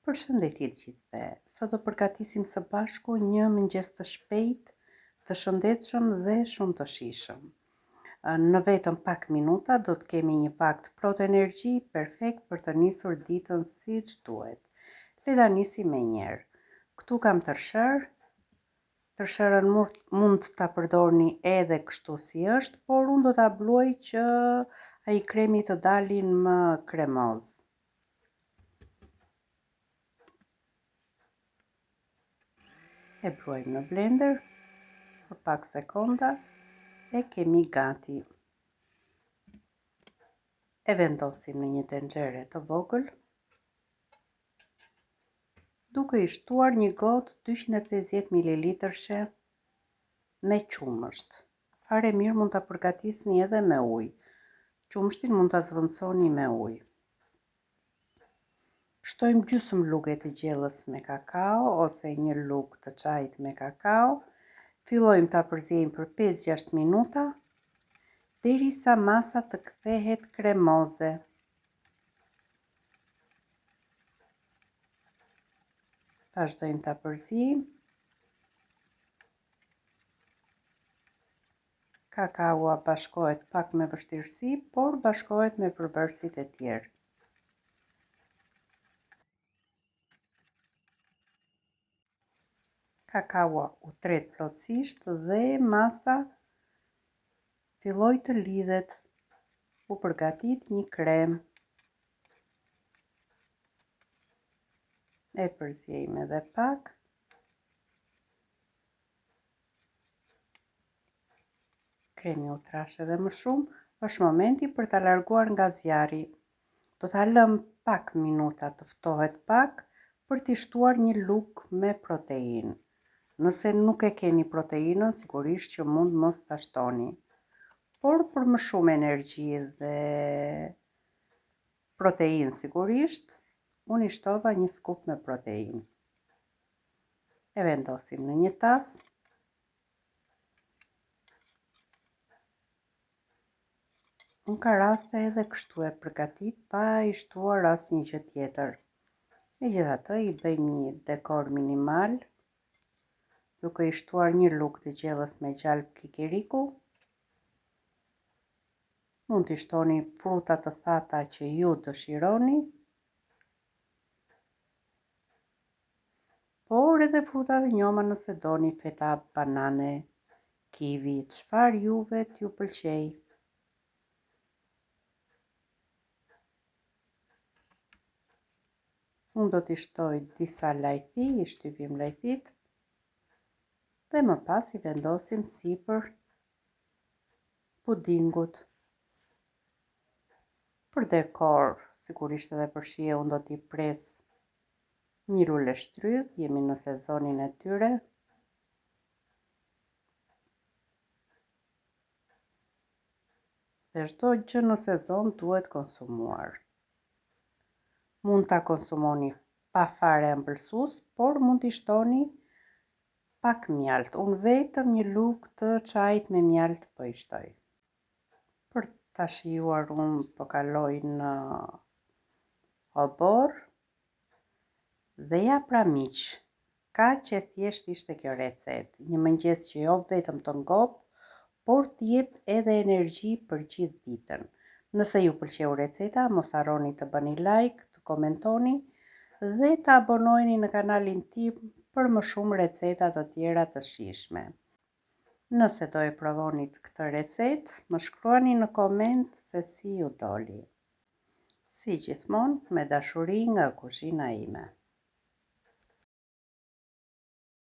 Përshëndetje të gjithëve. Sot do përgatisim së bashku një mëngjes të shpejt, të shëndetshëm dhe shumë të shijshëm. Në vetëm pak minuta do të kemi një vakt plot energji perfekt për të nisur ditën siç duhet. Le ta nisim menjëherë. Ktu kam tërshër. Tërshërën mund ta përdorni edhe kështu si është, por unë do ta bluaj që ai kremi të dalin më kremoz. E bluajmë në blender për pak sekonda e kemi gati. E vendosim në një tenxhere të vogël, duke i shtuar një gotë 250 ml me qumësht. Fare mirë mund ta përgatisni edhe me ujë. Qumshtin mund ta zvendësoni me ujë. Shtojmë gjysmë luge të gjellës me kakao ose një lugë të çajit me kakao. Fillojmë ta përzijmë për 5-6 minuta derisa masa të kthehet kremoze. Vazhdojmë ta përzijmë. Kakaoa bashkohet pak me vështirësi, por bashkohet me përbërësit e tjerë. Kakaoa u tret plotësisht dhe masa filloi të lidhet. U përgatit një krem. E përziejmë edhe pak. Kremi u trash edhe më shumë, është momenti për ta larguar nga zjarri. Do ta lëm pak minuta të ftohet pak për t'i shtuar një lugë me proteinë. Nëse nuk e keni proteinën, sigurisht që mund mos ta shtoni. Por për më shumë energji dhe proteinë sigurisht, unë i shtova një skup me proteinë. E vendosim në një tas. Unë ka raste edhe kështu e përgatit pa i shtuar asnjë gjë tjetër. Megjithatë, i bëjmë një dekor minimal, duke i shtuar një lugë të gjellës me gjalp kikiriku. Mund t'i shtoni fruta të thata që ju dëshironi, por edhe fruta të njoma nëse doni, feta, banane, kiwi, çfarë juve t'ju pëlqej. Unë do t'i shtoj disa lajthi, i shtypim lajthit, dhe më pas i vendosim sipër pudingut. Për dekor, sigurisht edhe për shije, unë do t'i pres një lule shtrydh, jemi në sezonin e tyre. Dhe çdo gjë në sezon duhet konsumuar. Mund ta konsumoni pa fare ëmbëlsues, por mund t'i shtoni pak mjalt. Unë vetëm një lugë të çajit me mjalt po i shtoj. Për ta shijuar unë po kaloj në obor dhe ja pra miq, kaq e thjesht ishte kjo recetë. Një mëngjes që jo vetëm të ngop, por t'jep edhe energji për gjithë ditën. Nëse ju pëlqeu receta, mos harroni të bëni like, të komentoni dhe të abonoheni në kanalin tim për më shumë receta të tjera të shijshme. Nëse do e provonit këtë recetë, më shkruani në koment se si ju doli. Si gjithmonë, me dashuri nga kuzhina ime.